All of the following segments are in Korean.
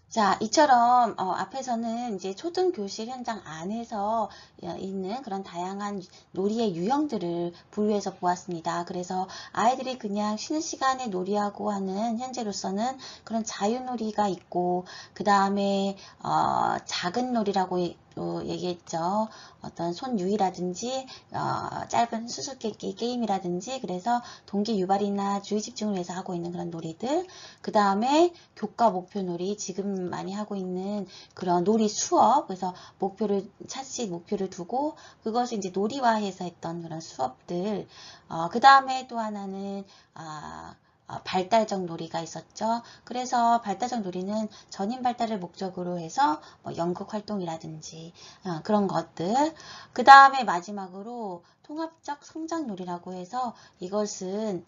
자, 이처럼 앞에서는 이제 초등교실 현장 안에서 있는 그런 다양한 놀이의 유형들을 분류해서 보았습니다. 그래서 아이들이 그냥 쉬는 시간에 놀이하고 하는 현재로서는 그런 자유놀이가 있고, 그 다음에 작은 놀이라고 또 얘기했죠. 어떤 손유희라든지 짧은 수수께끼 게임이라든지, 그래서 동기 유발이나 주의 집중을 위해서 하고 있는 그런 놀이들. 그 다음에 교과 목표 놀이, 지금 많이 하고 있는 그런 놀이 수업, 그래서 차시 목표를 두고 그것을 이제 놀이화해서 했던 그런 수업들. 그 다음에 또 하나는 발달적 놀이가 있었죠. 그래서 발달적 놀이는 전인 발달을 목적으로 해서 뭐 연극 활동이라든지 그런 것들. 그 다음에 마지막으로 통합적 성장 놀이라고 해서 이것은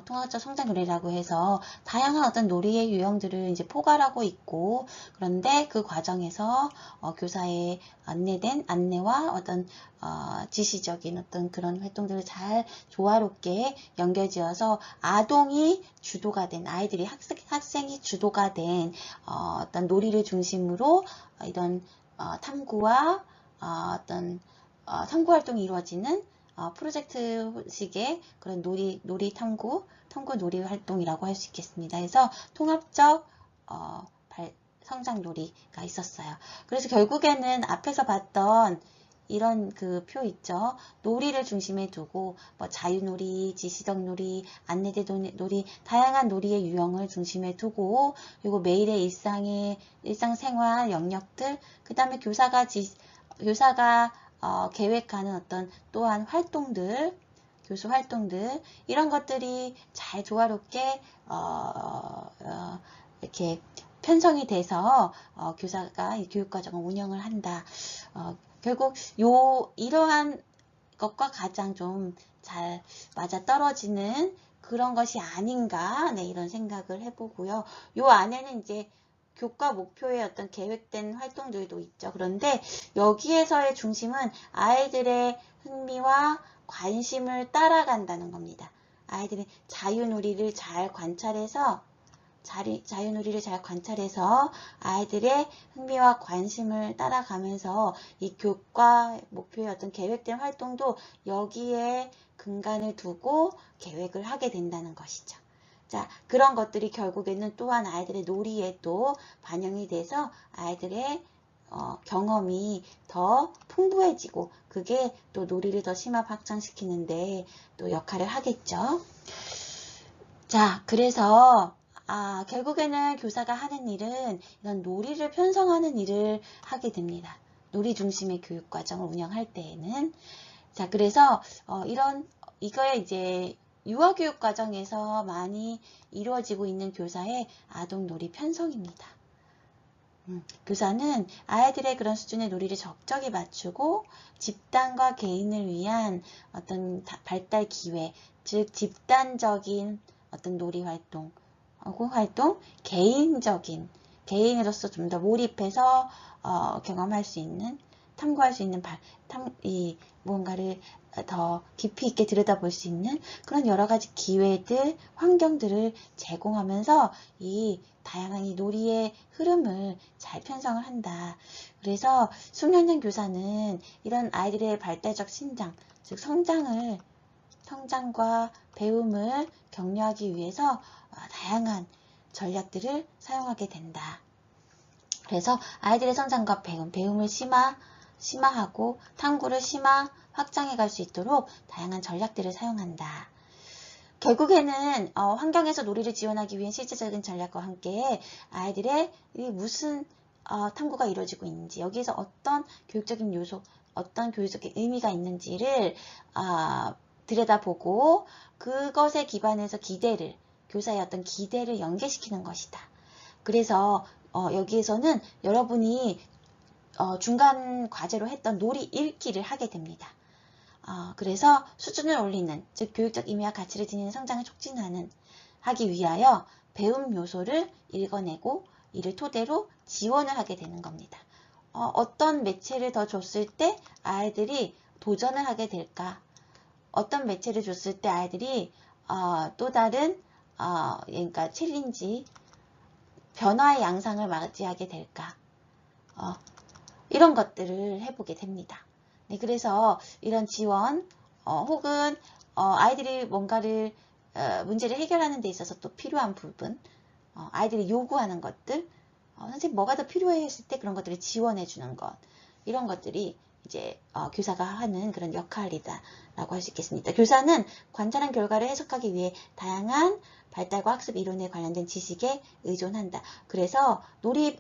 통합적 성장 놀이라고 해서 다양한 어떤 놀이의 유형들을 이제 포괄하고 있고, 그런데 그 과정에서 교사의 안내와 어떤 지시적인 어떤 그런 활동들을 잘 조화롭게 연결지어서 아동이 주도가 된, 아이들이 학생이 주도가 된 어떤 놀이를 중심으로 이런 탐구와 어떤 탐구 활동이 이루어지는 프로젝트식의 그런 놀이 탐구 놀이 활동이라고 할 수 있겠습니다. 그래서 통합적 성장 놀이가 있었어요. 그래서 결국에는 앞에서 봤던 이런 그 표 있죠. 놀이를 중심에 두고 뭐 자유놀이, 지시적 놀이, 안내대 놀이, 다양한 놀이의 유형을 중심에 두고, 그리고 매일의 일상생활 영역들, 그 다음에 교사가 계획하는 어떤 또한 활동들, 교수 활동들, 이런 것들이 잘 조화롭게 이렇게 편성이 돼서 교사가 이 교육과정을 운영을 한다. 결국 이러한 것과 가장 좀 잘 맞아 떨어지는 그런 것이 아닌가, 네, 이런 생각을 해보고요. 요 안에는 이제 교과 목표의 어떤 계획된 활동들도 있죠. 그런데 여기에서의 중심은 아이들의 흥미와 관심을 따라간다는 겁니다. 아이들이 자유놀이를 잘 관찰해서 아이들의 흥미와 관심을 따라가면서 이 교과 목표의 어떤 계획된 활동도 여기에 근간을 두고 계획을 하게 된다는 것이죠. 자, 그런 것들이 결국에는 또한 아이들의 놀이에 또 반영이 돼서 아이들의 경험이 더 풍부해지고, 그게 또 놀이를 더 심화 확장시키는데 또 역할을 하겠죠. 자, 그래서 결국에는 교사가 하는 일은 이런 놀이를 편성하는 일을 하게 됩니다. 놀이 중심의 교육 과정을 운영할 때에는. 자, 그래서 이거에 이제 유아교육 과정에서 많이 이루어지고 있는 교사의 아동 놀이 편성입니다. 교사는 아이들의 그런 수준의 놀이를 적절히 맞추고 집단과 개인을 위한 어떤 발달 기회, 즉 집단적인 어떤 놀이 활동, 개인으로서 좀 더 몰입해서 경험할 수 있는, 탐구할 수 있는 무언가를 더 깊이 있게 들여다볼 수 있는 그런 여러 가지 기회들, 환경들을 제공하면서 이 다양한 이 놀이의 흐름을 잘 편성을 한다. 그래서 숙련형 교사는 이런 아이들의 발달적 신장, 즉 성장과 배움을 격려하기 위해서 다양한 전략들을 사용하게 된다. 그래서 아이들의 성장과 배움을 심화하고 탐구를 확장해 갈 수 있도록 다양한 전략들을 사용한다. 결국에는 환경에서 놀이를 지원하기 위한 실제적인 전략과 함께 아이들의 무슨 탐구가 이루어지고 있는지, 여기에서 어떤 교육적인 요소, 어떤 교육적인 의미가 있는지를 들여다보고 그것에 기반해서 교사의 어떤 기대를 연계시키는 것이다. 그래서 여기에서는 여러분이 중간 과제로 했던 놀이 읽기를 하게 됩니다. 그래서 수준을 올리는, 즉 교육적 의미와 가치를 지니는 성장을 하기 위하여 배움 요소를 읽어내고 이를 토대로 지원을 하게 되는 겁니다. 어떤 매체를 더 줬을 때 아이들이 도전을 하게 될까? 어떤 매체를 줬을 때 아이들이 또 다른 그러니까 챌린지, 변화의 양상을 맞이하게 될까? 이런 것들을 해보게 됩니다. 네, 그래서 이런 지원 혹은 아이들이 뭔가를 문제를 해결하는 데 있어서 또 필요한 부분, 아이들이 요구하는 것들, 선생님 뭐가 더 필요해 했을 때 그런 것들을 지원해 주는 것, 이런 것들이 이제 교사가 하는 그런 역할이다 라고 할 수 있겠습니다. 교사는 관찰한 결과를 해석하기 위해 다양한 발달과 학습 이론에 관련된 지식에 의존한다. 그래서 놀이를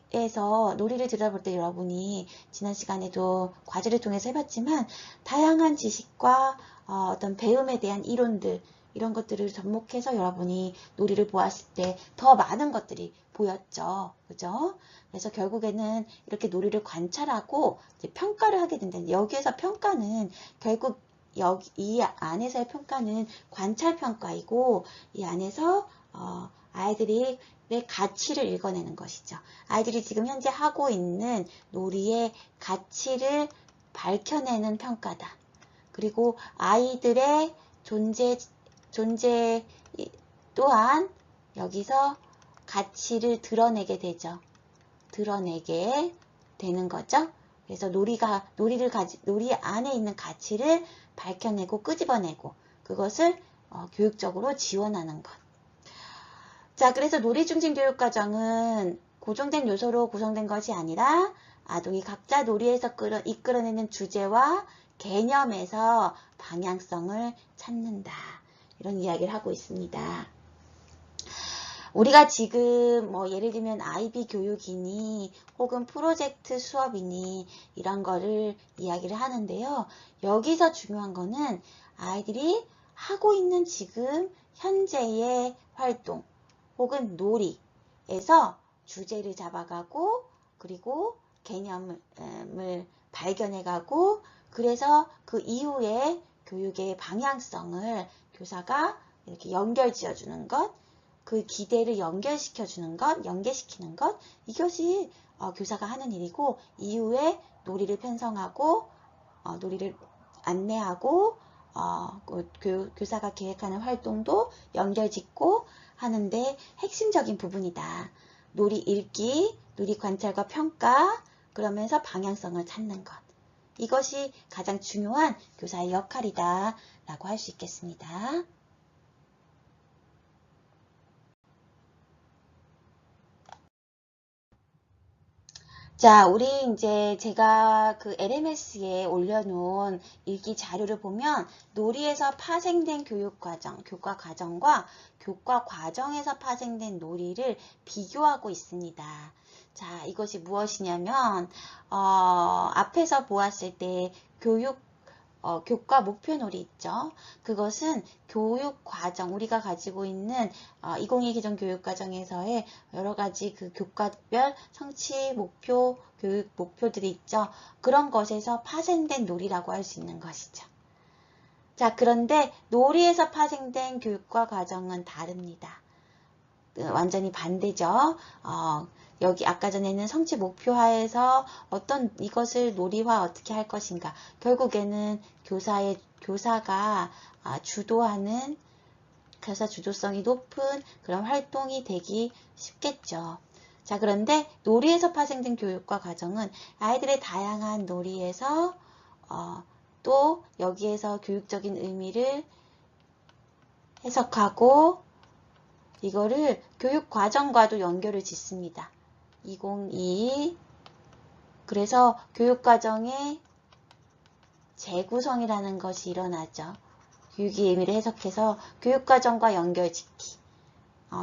들여다볼 때 여러분이 지난 시간에도 과제를 통해서 해봤지만 다양한 지식과 어떤 배움에 대한 이론들, 이런 것들을 접목해서 여러분이 놀이를 보았을 때 더 많은 것들이 보였죠. 그죠? 그래서 결국에는 이렇게 놀이를 관찰하고 이제 평가를 하게 된다. 여기에서 평가는 결국 이 안에서의 평가는 관찰 평가이고, 이 안에서 아이들이 가치를 읽어내는 것이죠. 아이들이 지금 현재 하고 있는 놀이의 가치를 밝혀내는 평가다. 그리고 아이들의 존재 또한 여기서 가치를 드러내게 되죠. 드러내게 되는 거죠. 그래서 놀이 안에 있는 가치를 밝혀내고 끄집어내고 그것을 교육적으로 지원하는 것. 자, 그래서 놀이 중심 교육과정은 고정된 요소로 구성된 것이 아니라 아동이 각자 놀이에서 이끌어내는 주제와 개념에서 방향성을 찾는다. 이런 이야기를 하고 있습니다. 우리가 지금 예를 들면 IB 교육이니 혹은 프로젝트 수업이니 이런 거를 이야기를 하는데요. 여기서 중요한 거는 아이들이 하고 있는 지금 현재의 활동 혹은 놀이에서 주제를 잡아가고 그리고 개념을 발견해가고 그래서 그 이후에 교육의 방향성을 교사가 이렇게 연결 지어주는 것, 그 기대를 연결시켜주는 것, 연계시키는 것, 이것이 교사가 하는 일이고 이후에 놀이를 편성하고 놀이를 안내하고 교사가 계획하는 활동도 연결짓고 하는데 핵심적인 부분이다. 놀이 읽기, 놀이 관찰과 평가, 그러면서 방향성을 찾는 것. 이것이 가장 중요한 교사의 역할이다 라고 할 수 있겠습니다. 자, 우리 이제 제가 그 LMS에 올려놓은 일기 자료를 보면 놀이에서 파생된 교육과정, 교과 과정과 교과 과정에서 파생된 놀이를 비교하고 있습니다. 자, 이것이 무엇이냐면 앞에서 보았을 때 교과 목표놀이 있죠. 그것은 교육과정, 우리가 가지고 있는 2022 기존 교육과정에서의 여러 가지 그 교과별 성취 목표, 교육 목표들이 있죠. 그런 것에서 파생된 놀이라고 할 수 있는 것이죠. 자, 그런데 놀이에서 파생된 교육과 과정은 다릅니다. 완전히 반대죠. 여기 아까 전에는 성취 목표화에서 어떤 이것을 놀이화 어떻게 할 것인가. 결국에는 교사가 주도하는 교사 주도성이 높은 그런 활동이 되기 쉽겠죠. 자, 그런데 놀이에서 파생된 교육과 과정은 아이들의 다양한 놀이에서 또 여기에서 교육적인 의미를 해석하고 이거를 교육과정과도 연결을 짓습니다. 2022 그래서 교육과정의 재구성이라는 것이 일어나죠. 교육의 의미를 해석해서 교육과정과 연결짓기.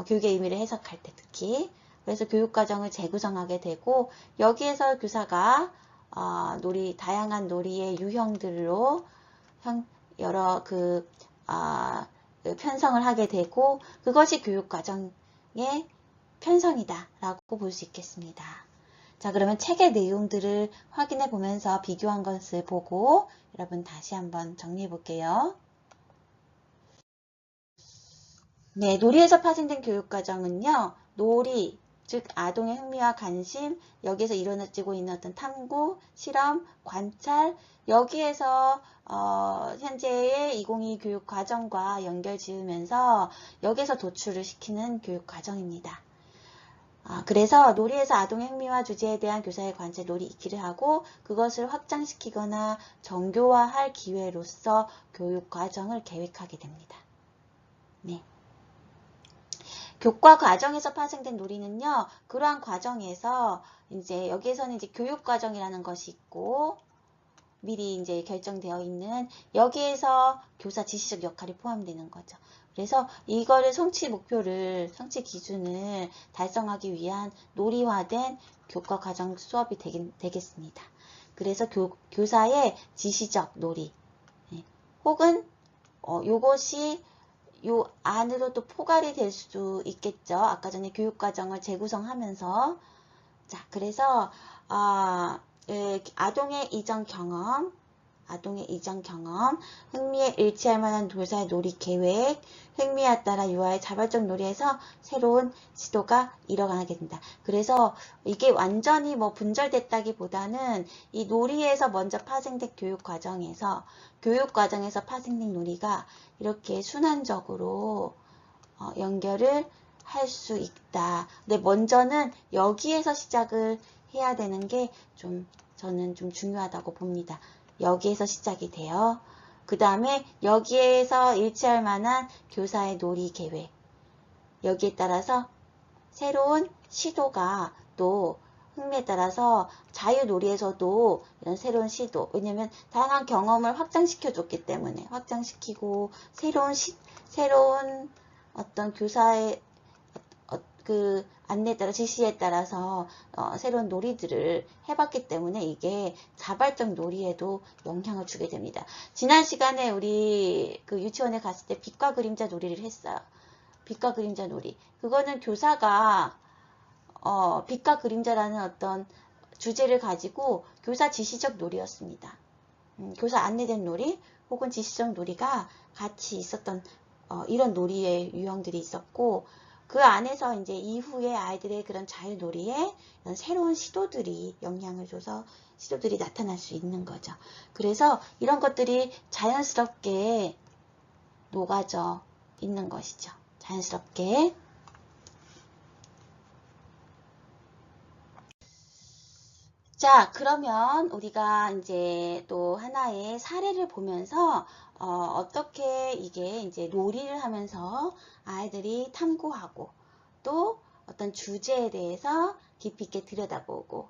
교육의 의미를 해석할 때 특히. 그래서 교육과정을 재구성하게 되고 여기에서 교사가 다양한 놀이의 유형들로 여러 편성을 하게 되고 그것이 교육과정의 편성이다 라고 볼 수 있겠습니다. 자, 그러면 책의 내용들을 확인해 보면서 비교한 것을 보고 여러분 다시 한번 정리해 볼게요. 네, 놀이에서 파생된 교육과정은요. 놀이, 즉 아동의 흥미와 관심, 여기에서 일어나지고 있는 어떤 탐구, 실험, 관찰, 여기에서 현재의 2022 교육과정과 연결 지으면서 여기에서 도출을 시키는 교육과정입니다. 그래서 놀이에서 아동의 흥미와 주제에 대한 교사의 관찰, 놀이 익히를 하고 그것을 확장시키거나 정교화할 기회로서 교육 과정을 계획하게 됩니다. 네. 교과 과정에서 파생된 놀이는요, 그러한 과정에서 이제 여기에서는 이제 교육 과정이라는 것이 있고 미리 이제 결정되어 있는 여기에서 교사 지시적 역할이 포함되는 거죠. 그래서 이거를 성취 목표를, 성취 기준을 달성하기 위한 놀이화된 교과 과정 수업이 되겠습니다. 그래서 교사의 지시적 놀이, 혹은 요것이 요 안으로 또 포괄이 될 수도 있겠죠. 아까 전에 교육 과정을 재구성하면서. 자, 그래서 아동의 이전 경험, 흥미에 일치할 만한 교사의 놀이 계획, 흥미에 따라 유아의 자발적 놀이에서 새로운 시도가 일어나게 된다. 그래서 이게 완전히 뭐 분절됐다기보다는 이 놀이에서 먼저 파생된 교육 과정에서 파생된 놀이가 이렇게 순환적으로 연결을 할 수 있다. 근데 먼저는 여기에서 시작을 해야 되는 게 저는 좀 중요하다고 봅니다. 여기에서 시작이 돼요. 그 다음에 여기에서 일치할 만한 교사의 놀이 계획. 여기에 따라서 새로운 시도가 또 흥미에 따라서 자유놀이에서도 이런 새로운 시도, 왜냐면 다양한 경험을 확장시켜 줬기 때문에 확장시키고 새로운 어떤 교사의 그 안내에 따라 지시에 따라서 새로운 놀이들을 해봤기 때문에 이게 자발적 놀이에도 영향을 주게 됩니다. 지난 시간에 우리 그 유치원에 갔을 때 빛과 그림자 놀이를 했어요. 빛과 그림자 놀이. 그거는 교사가 빛과 그림자라는 어떤 주제를 가지고 교사 지시적 놀이였습니다. 교사 안내된 놀이 혹은 지시적 놀이가 같이 있었던 이런 놀이의 유형들이 있었고 그 안에서 이제 이후에 아이들의 그런 자유놀이에 이런 새로운 시도들이 영향을 줘서 시도들이 나타날 수 있는 거죠. 그래서 이런 것들이 자연스럽게 녹아져 있는 것이죠. 자연스럽게. 자, 그러면 우리가 이제 또 하나의 사례를 보면서 어떻게 이게 이제 놀이를 하면서 아이들이 탐구하고 또 어떤 주제에 대해서 깊이 있게 들여다보고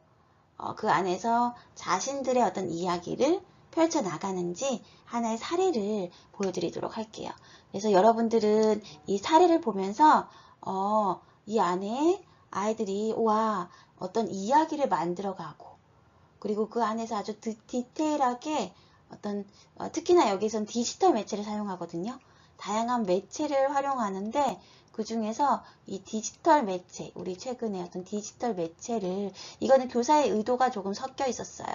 그 안에서 자신들의 어떤 이야기를 펼쳐 나가는지 하나의 사례를 보여드리도록 할게요. 그래서 여러분들은 이 사례를 보면서 이 안에 아이들이 와 어떤 이야기를 만들어가고 그리고 그 안에서 아주 디테일하게 특히나 여기선 디지털 매체를 사용하거든요. 다양한 매체를 활용하는데 그 중에서 이 디지털 매체, 우리 최근에 어떤 디지털 매체를, 이거는 교사의 의도가 조금 섞여 있었어요.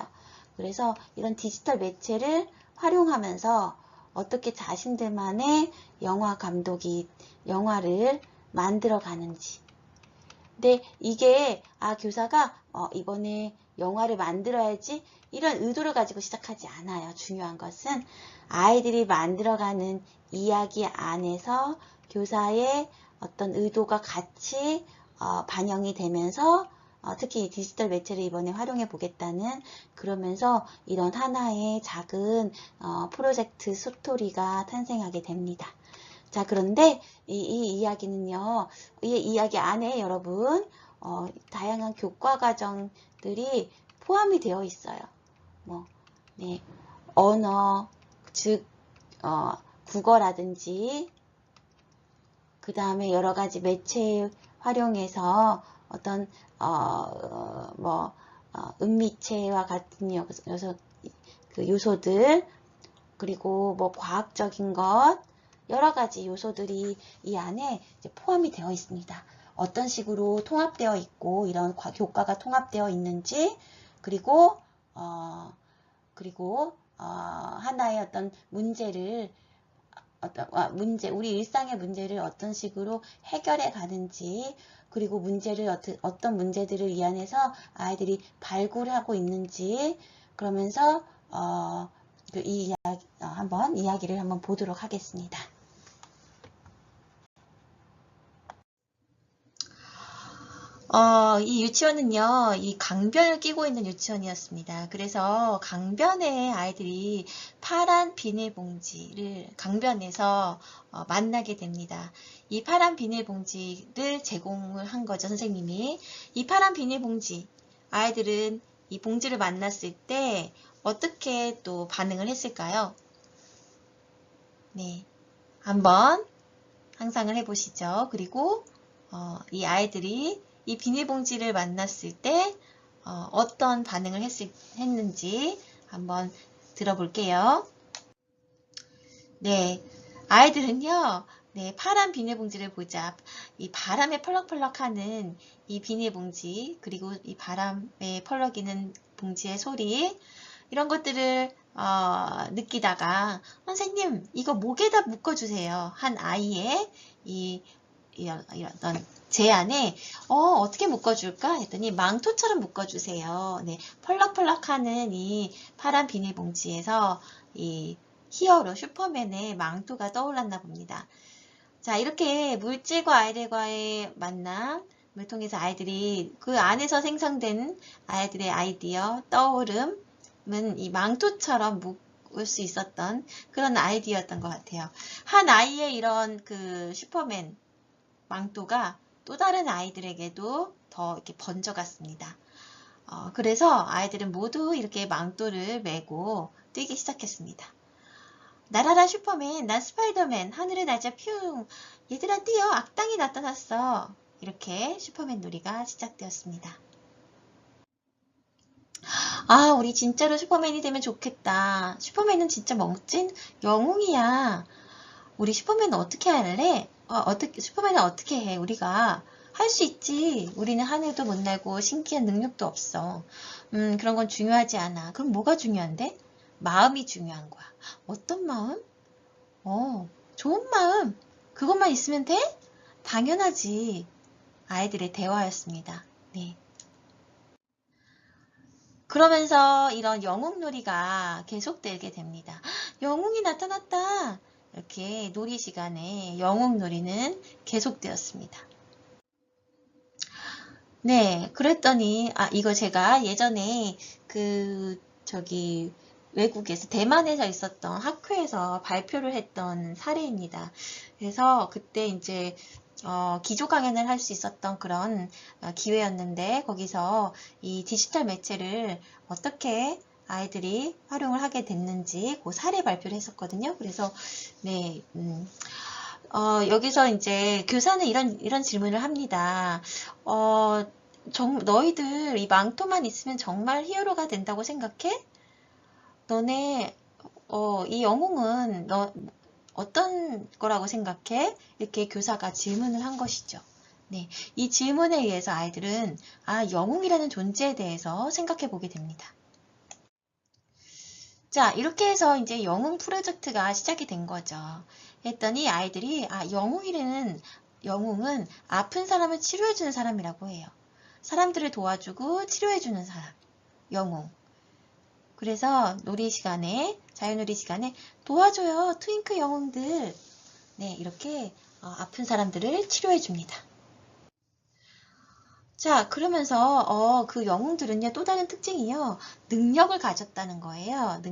그래서 이런 디지털 매체를 활용하면서 어떻게 자신들만의 영화 감독이 영화를 만들어 가는지. 근데 이게 교사가 이번에 영화를 만들어야지 이런 의도를 가지고 시작하지 않아요. 중요한 것은 아이들이 만들어가는 이야기 안에서 교사의 어떤 의도가 같이 반영이 되면서 특히 디지털 매체를 이번에 활용해 보겠다는 그러면서 이런 하나의 작은 프로젝트 스토리가 탄생하게 됩니다. 자, 그런데 이 이야기는요, 이 이야기 안에 여러분, 다양한 교과 과정들이 포함이 되어 있어요. 네, 언어, 즉, 국어라든지, 그 다음에 여러 가지 매체 활용해서 어떤, 은미체와 같은 요소들, 그리고 과학적인 것, 여러 가지 요소들이 이 안에 포함이 되어 있습니다. 어떤 식으로 통합되어 있고 이런 교과가 통합되어 있는지 그리고 하나의 어떤 문제를 우리 일상의 문제를 어떤 식으로 해결해 가는지 그리고 어떤 문제들을 이 안에서 아이들이 발굴하고 있는지 그러면서 이 이야기 이야기를 한번 보도록 하겠습니다. 이 유치원은요, 이 강변을 끼고 있는 유치원이었습니다. 그래서 강변에 아이들이 파란 비닐봉지를 강변에서 만나게 됩니다. 이 파란 비닐봉지를 제공을 한 거죠, 선생님이. 이 파란 비닐봉지, 아이들은 이 봉지를 만났을 때 어떻게 또 반응을 했을까요? 네, 한번 상상을 해보시죠. 그리고 이 아이들이 이 비닐봉지를 만났을 때 어떤 반응을 했는지 한번 들어볼게요. 네, 아이들은요, 네, 파란 비닐봉지를 보자. 이 바람에 펄럭펄럭하는 이 비닐봉지, 그리고 이 바람에 펄럭이는 봉지의 소리, 이런 것들을 느끼다가 선생님 이거 목에다 묶어주세요 한 아이의 이런 제안에 어떻게 묶어줄까 했더니 망토처럼 묶어주세요. 네, 펄럭펄럭하는 이 파란 비닐봉지에서 이 히어로 슈퍼맨의 망토가 떠올랐나 봅니다. 자, 이렇게 물질과 아이들과의 만남을 통해서 아이들이 그 안에서 생성된 아이들의 아이디어, 떠오름은 이 망토처럼 묶을 수 있었던 그런 아이디어였던 것 같아요. 한 아이의 이런 그 슈퍼맨 망토가 또 다른 아이들에게도 더 이렇게 번져갔습니다. 그래서 아이들은 모두 이렇게 망토를 메고 뛰기 시작했습니다. 날아라 슈퍼맨, 난 스파이더맨, 하늘에 날자 퓨, 얘들아 뛰어, 악당이 나타났어. 이렇게 슈퍼맨 놀이가 시작되었습니다. 아, 우리 진짜로 슈퍼맨이 되면 좋겠다. 슈퍼맨은 진짜 멋진 영웅이야. 우리 슈퍼맨은 어떻게 할래? 슈퍼맨은 어떻게 해? 우리가 할 수 있지. 우리는 하늘도 못 날고 신기한 능력도 없어. 그런 건 중요하지 않아. 그럼 뭐가 중요한데? 마음이 중요한 거야. 어떤 마음? 좋은 마음. 그것만 있으면 돼? 당연하지. 아이들의 대화였습니다. 네. 그러면서 이런 영웅놀이가 계속되게 됩니다. 영웅이 나타났다. 이렇게 놀이 시간에 영웅놀이는 계속되었습니다. 네, 그랬더니 이거 제가 예전에 외국에서 대만에서 있었던 학회에서 발표를 했던 사례입니다. 그래서 그때 이제 기조 강연을 할 수 있었던 그런 기회였는데 거기서 이 디지털 매체를 어떻게 아이들이 활용을 하게 됐는지 그 사례 발표를 했었거든요. 그래서 네, 여기서 이제 교사는 이런 질문을 합니다. 너희들 이 망토만 있으면 정말 히어로가 된다고 생각해? 너네 이 영웅은 어떤 거라고 생각해? 이렇게 교사가 질문을 한 것이죠. 네, 이 질문에 의해서 아이들은 영웅이라는 존재에 대해서 생각해 보게 됩니다. 자, 이렇게 해서 이제 영웅 프로젝트가 시작이 된 거죠. 했더니 아이들이 영웅은 아픈 사람을 치료해주는 사람이라고 해요. 사람들을 도와주고 치료해주는 사람, 영웅. 그래서 자유놀이 시간에 도와줘요, 트윙크 영웅들. 네, 이렇게 아픈 사람들을 치료해줍니다. 자, 그러면서 그 영웅들은요, 또 다른 특징이요. 능력을 가졌다는 거예요.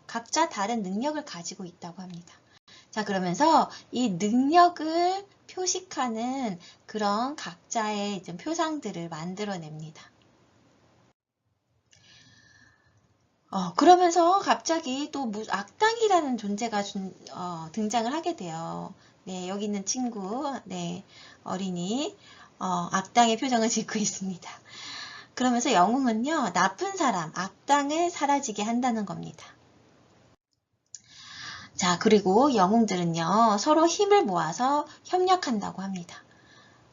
각자 다른 능력을 가지고 있다고 합니다. 자, 그러면서 이 능력을 표식하는 그런 각자의 좀 표상들을 만들어냅니다. 그러면서 갑자기 또 악당이라는 존재가 등장을 하게 돼요. 네, 여기 있는 친구, 네, 어린이, 악당의 표정을 짓고 있습니다. 그러면서 영웅은요, 나쁜 사람, 악당을 사라지게 한다는 겁니다. 자, 그리고 영웅들은요, 서로 힘을 모아서 협력한다고 합니다.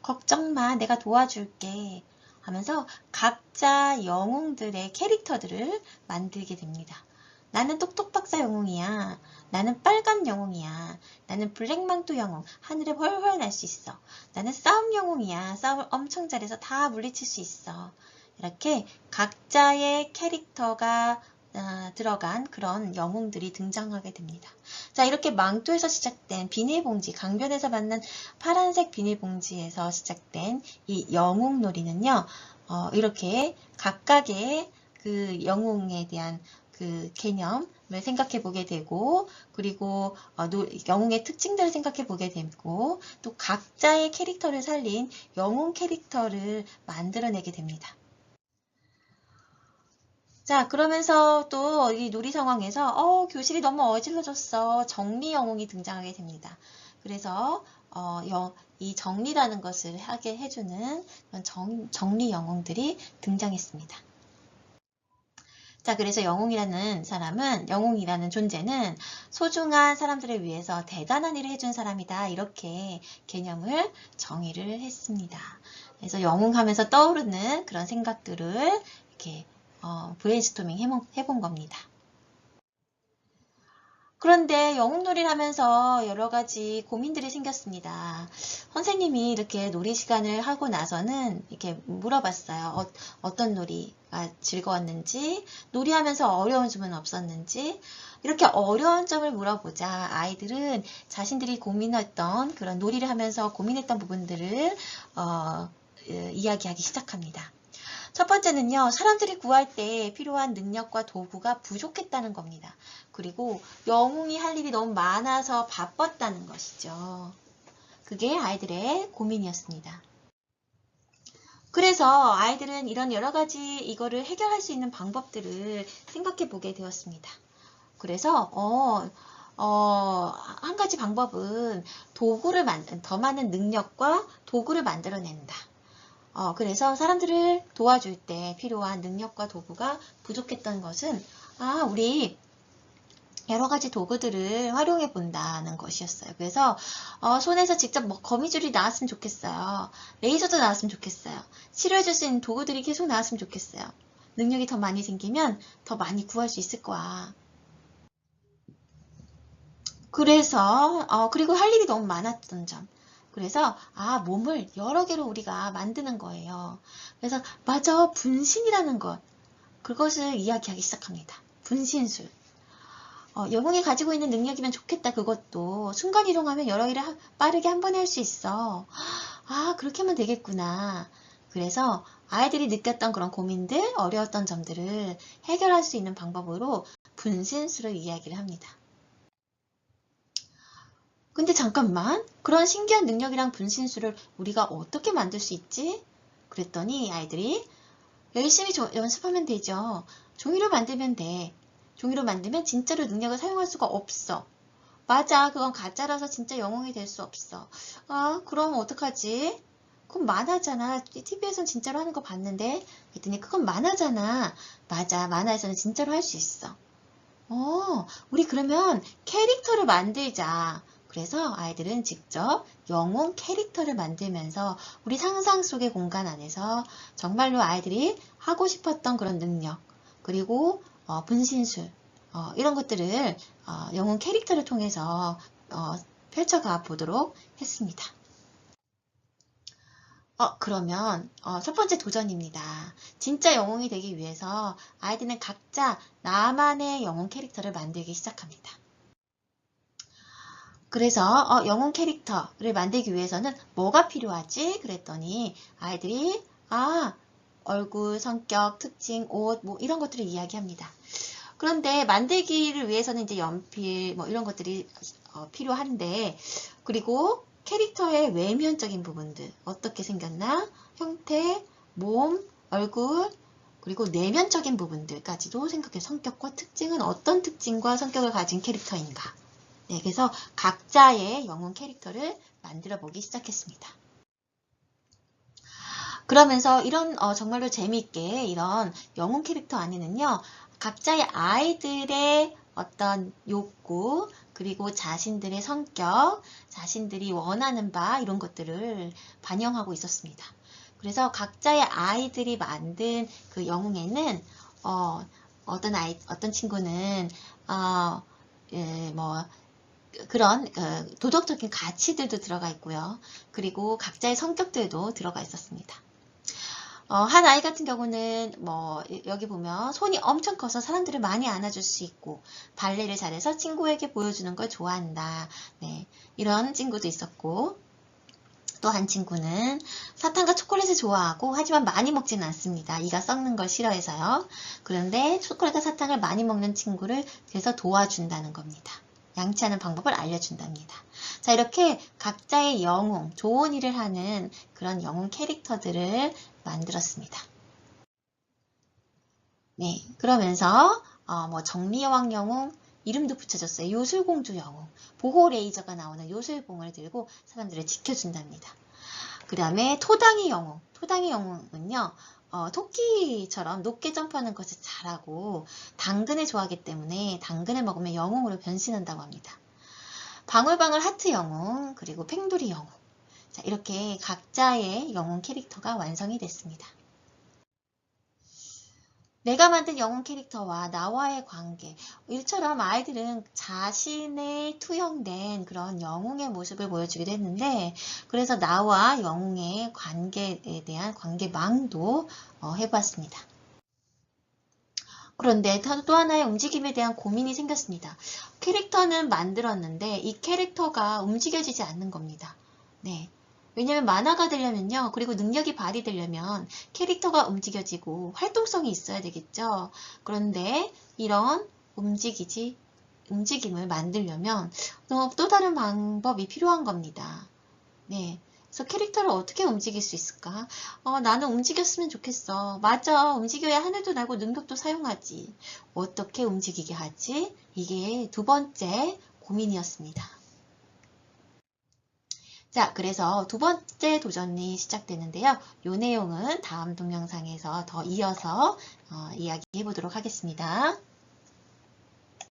걱정 마, 내가 도와줄게 하면서 각자 영웅들의 캐릭터들을 만들게 됩니다. 나는 똑똑박사 영웅이야. 나는 빨간 영웅이야. 나는 블랙망토 영웅. 하늘에 훨훨 날 수 있어. 나는 싸움 영웅이야. 싸움을 엄청 잘해서 다 물리칠 수 있어. 이렇게 각자의 캐릭터가 들어간 그런 영웅들이 등장하게 됩니다. 자, 이렇게 망토에서 시작된 비닐봉지, 강변에서 만난 파란색 비닐봉지에서 시작된 이 영웅놀이는요, 이렇게 각각의 그 영웅에 대한 그 개념을 생각해 보게 되고, 그리고 영웅의 특징들을 생각해 보게 되고, 또 각자의 캐릭터를 살린 영웅 캐릭터를 만들어내게 됩니다. 자, 그러면서 또 이 놀이 상황에서 교실이 너무 어질러졌어. 정리 영웅이 등장하게 됩니다. 그래서 이 정리라는 것을 하게 해주는 그런 정리 영웅들이 등장했습니다. 자, 그래서 영웅이라는 존재는 소중한 사람들을 위해서 대단한 일을 해준 사람이다. 이렇게 개념을 정의를 했습니다. 그래서 영웅하면서 떠오르는 그런 생각들을 이렇게 브레인스토밍 해본 겁니다. 그런데 영웅놀이를 하면서 여러 가지 고민들이 생겼습니다. 선생님이 이렇게 놀이 시간을 하고 나서는 이렇게 물어봤어요. 어떤 놀이가 즐거웠는지, 놀이하면서 어려운 점은 없었는지, 이렇게 어려운 점을 물어보자 아이들은 자신들이 고민했던 그런 놀이를 하면서 고민했던 부분들을 이야기하기 시작합니다. 첫 번째는요, 사람들이 구할 때 필요한 능력과 도구가 부족했다는 겁니다. 그리고 영웅이 할 일이 너무 많아서 바빴다는 것이죠. 그게 아이들의 고민이었습니다. 그래서 아이들은 이런 여러 가지 이거를 해결할 수 있는 방법들을 생각해 보게 되었습니다. 그래서 한 가지 방법은 더 많은 능력과 도구를 만들어낸다. 그래서 사람들을 도와줄 때 필요한 능력과 도구가 부족했던 것은 우리 여러 가지 도구들을 활용해 본다는 것이었어요. 그래서 손에서 직접 거미줄이 나왔으면 좋겠어요. 레이저도 나왔으면 좋겠어요. 치료해 줄 수 있는 도구들이 계속 나왔으면 좋겠어요. 능력이 더 많이 생기면 더 많이 구할 수 있을 거야. 그래서 그리고 할 일이 너무 많았던 점. 그래서 몸을 여러 개로 우리가 만드는 거예요. 그래서 맞아, 분신이라는 것, 그것을 이야기하기 시작합니다. 분신술. 영웅이 가지고 있는 능력이면 좋겠다. 그것도 순간이동하면 여러 일을 빠르게 한 번에 할 수 있어. 그렇게 하면 되겠구나. 그래서 아이들이 느꼈던 그런 고민들, 어려웠던 점들을 해결할 수 있는 방법으로 분신술을 이야기를 합니다. 근데 잠깐만, 그런 신기한 능력이랑 분신술을 우리가 어떻게 만들 수 있지? 그랬더니 아이들이 열심히 연습하면 되죠. 종이로 만들면 돼. 종이로 만들면 진짜로 능력을 사용할 수가 없어. 맞아, 그건 가짜라서 진짜 영웅이 될 수 없어. 그럼 어떡하지? 그건 만화잖아. TV에선 진짜로 하는 거 봤는데. 그랬더니 그건 만화잖아. 맞아, 만화에서는 진짜로 할 수 있어. 우리 그러면 캐릭터를 만들자. 그래서 아이들은 직접 영웅 캐릭터를 만들면서 우리 상상 속의 공간 안에서 정말로 아이들이 하고 싶었던 그런 능력, 그리고 분신술, 이런 것들을 영웅 캐릭터를 통해서 펼쳐가 보도록 했습니다. 그러면 첫 번째 도전입니다. 진짜 영웅이 되기 위해서 아이들은 각자 나만의 영웅 캐릭터를 만들기 시작합니다. 그래서 영웅 캐릭터를 만들기 위해서는 뭐가 필요하지? 그랬더니 아이들이 얼굴, 성격, 특징, 옷, 이런 것들을 이야기합니다. 그런데 만들기를 위해서는 이제 연필, 이런 것들이 필요한데, 그리고 캐릭터의 외면적인 부분들, 어떻게 생겼나? 형태, 몸, 얼굴, 그리고 내면적인 부분들까지도 생각해. 성격과 특징은 어떤 특징과 성격을 가진 캐릭터인가? 네, 그래서 각자의 영웅 캐릭터를 만들어 보기 시작했습니다. 그러면서 이런 정말로 재미있게 이런 영웅 캐릭터 안에는요, 각자의 아이들의 어떤 욕구, 그리고 자신들의 성격, 자신들이 원하는 바 이런 것들을 반영하고 있었습니다. 그래서 각자의 아이들이 만든 그 영웅에는 어떤 친구는 그런 도덕적인 가치들도 들어가 있고요. 그리고 각자의 성격들도 들어가 있었습니다. 한 아이 같은 경우는 여기 보면 손이 엄청 커서 사람들을 많이 안아줄 수 있고 발레를 잘해서 친구에게 보여주는 걸 좋아한다. 네, 이런 친구도 있었고 또 한 친구는 사탕과 초콜릿을 좋아하고 하지만 많이 먹지는 않습니다. 이가 썩는 걸 싫어해서요. 그런데 초콜릿과 사탕을 많이 먹는 친구를 그래서 도와준다는 겁니다. 양치하는 방법을 알려준답니다. 자, 이렇게 각자의 영웅, 좋은 일을 하는 그런 영웅 캐릭터들을 만들었습니다. 네, 그러면서 정리여왕 영웅 이름도 붙여줬어요. 요술공주 영웅, 보호 레이저가 나오는 요술봉을 들고 사람들을 지켜준답니다. 그 다음에 토당의 영웅, 토당의 영웅은요, 토끼처럼 높게 점프하는 것을 잘하고 당근을 좋아하기 때문에 당근을 먹으면 영웅으로 변신한다고 합니다. 방울방울 하트 영웅, 그리고 팽돌이 영웅. 자, 이렇게 각자의 영웅 캐릭터가 완성이 됐습니다. 내가 만든 영웅 캐릭터와 나와의 관계. 이처럼 아이들은 자신의 투영된 그런 영웅의 모습을 보여주기도 했는데, 그래서 나와 영웅의 관계에 대한 관계망도 해봤습니다. 그런데 또 하나의 움직임에 대한 고민이 생겼습니다. 캐릭터는 만들었는데 이 캐릭터가 움직여지지 않는 겁니다. 네. 왜냐면 만화가 되려면요. 그리고 능력이 발휘되려면 캐릭터가 움직여지고 활동성이 있어야 되겠죠. 그런데 이런 움직임을 만들려면 또 다른 방법이 필요한 겁니다. 네. 그래서 캐릭터를 어떻게 움직일 수 있을까? 나는 움직였으면 좋겠어. 맞아. 움직여야 하늘도 날고 능력도 사용하지. 어떻게 움직이게 하지? 이게 두 번째 고민이었습니다. 자, 그래서 두 번째 도전이 시작되는데요. 이 내용은 다음 동영상에서 더 이어서 이야기해 보도록 하겠습니다.